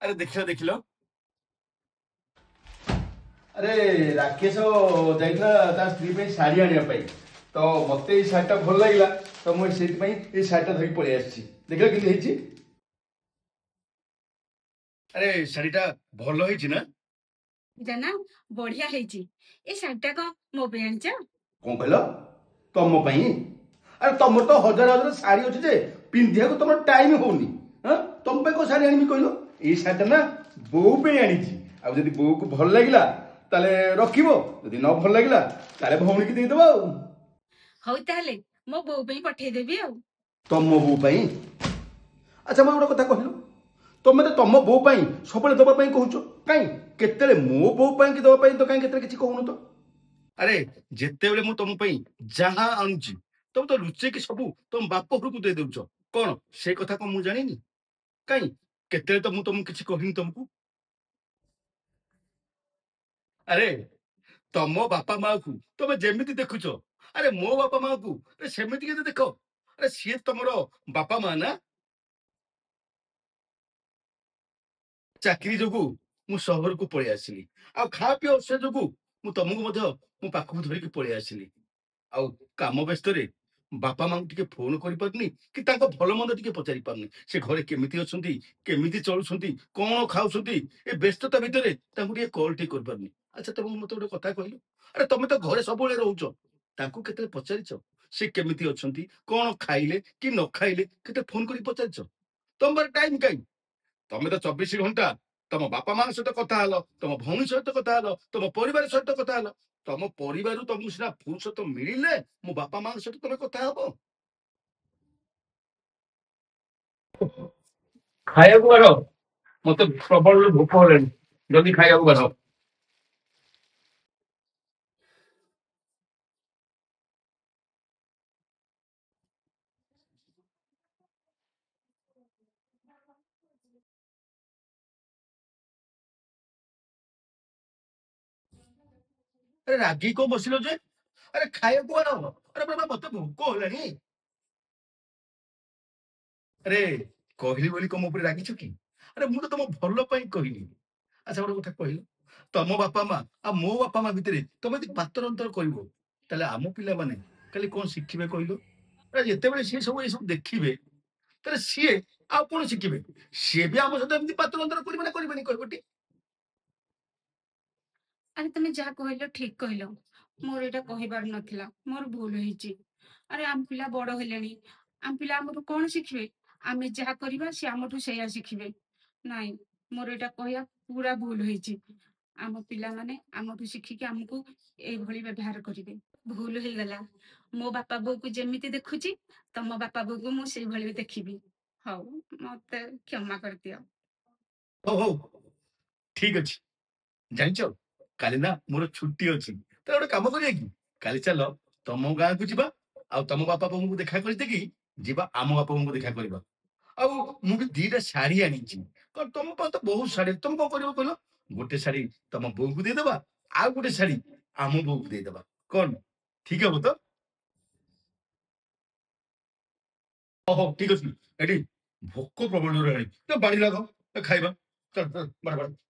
अरे देखिल देखिल अरे राकेश जाइला ता स्त्री पे शाढ़ी आनिया पाई तो मते ई शाढ़ीटा भल लागिला तो मुझे से शाढ़ीटा धरी पड़े आसी देखिल कि ହେଇଛି अरे शाढ़ीटा भल होइछि ना जाना बढ़िया है ए शाढ़ीटा को मो पे आनिच कौन कहल तुम अरे तुम तो हजार हजार शाढ़ी अच्छे जे पिंधिया को तुम टाइम होनी हाँ तुम पे को शाढ़ी आनी कहल ये शाढ़ीटा ना बो पे आनी आदि बो को भल लगिला ताले रखिबो यदि न भल लगिला ताले भौणी की दे देबो हौ ताले मो बो पे पठे देबी आ तुम बो पे अच्छा मैं गोटे कथा कहलु तुम तो तुम बो पे सब दबा कहूच कहीं केते मो बो पे दबा तो कहीं केते किछि कहून तो अरे जिते बेले मु तुम पे जहां आणुची तुम तो लुचे कि सब तुम बाप घर को दे देउछ कौन से कथा को मु जानिनी कहीं केते तो मु तुम किछि कहिनी तुमको अरे तम बापा माँ को तुम जेमिति देखुच अरे मो बापा माँ को अरे सेमिति के देख अरे सी तुमर बापा माँ ना चाकरी जो मु सहर को पलि आसिली आ खा पी औषध जो मु तुमको मो पाखक धरिकी पलि आसिली आउ काम व्यस्त बापा माँ टिके फोन करि पारनी कि तांको भल मंद टिके पचारि पारनी से घरे केमिति अछंती केमिति चलुछंती कोन खाउछंती ए व्यस्तता भितरे तांको टिके कॉल टिके कर पारनी अच्छा तुम मते गोटे कथा कहलु अरे तुम तो घरे सब बेले रहउछ तांको केते पचारिछ से केमिति अछंती कोन खाइले कि न खाइले केते फोन करि पचारिछ तुम टाइम काई तुम तो 24 घंटा तुम बापा माँ सहित कथा हल तुम भौणी सहित कथा हल तुम परिवार सहित कथा हल तुम परिवार तुमको सीना फुर्सत मिले मो बापा माँ सहित तुम कथा हब खाया बाढ़ मत प्रबल भोक है जल्दी खाया बाढ़ अरे रागी को बसिल जे अरे खाया बाढ़ अरे बाबा मत भोक है अरे कहली बोली कम ऊपर रागिछ कि अरे मु तो तुम भल कहली अच्छा गोटे कथा कहल तुम बापा माँ आ मो बापा माँ भितर तुम यदि पातर अंतर कर आम पिला माने खाली कौन शिखे कहल जिते सी सब ये सब देखिए तेरे सी आ कौन शिखे सी भी आम सहित एमती पातर अंतर करें कहटी अरे तुम जहाँ कहल ठीक कहल मोर एटा कहिबार नथिला मोर भूल होईची अरे आम पिला बड़ हेलेनी आम पिला हमठू कौन शिखिबे आमे जहाँ करबा से हमठू सेया शिखिबे नाई मोर एटा कहया पूरा भूल होईची आम पिला माने हमठू शिखिके हमको ए भली व्यवहार करिवे भूल हो गला मो बापा बो को जेमिति देखुची तम बापा बो को मु से भली देखिबी हौ मते क्षमा कर दियो हो ठीक अच्छे जाच काली ना मोर छुट्टी अच्छी तो गोटे कम करिया कि काली चल तुम गाँ को जीवा आ तुम बापा बाबू को देखा करते कि जीवा आम बापा को देखा करबा आ मु भी दीटा शाढ़ी आनी तुम तो बहुत शाढ़ी तुम कौन कर कहल गोटे शाढ़ी तुम बो को देदेबा आ गोटे शाढ़ी आम बो को देदेबा कौन ठीक है तो हो ठीक अच्छे ये भोक प्रबल बाड़ी लाग खाइबा चल चल बड़ा बड़ा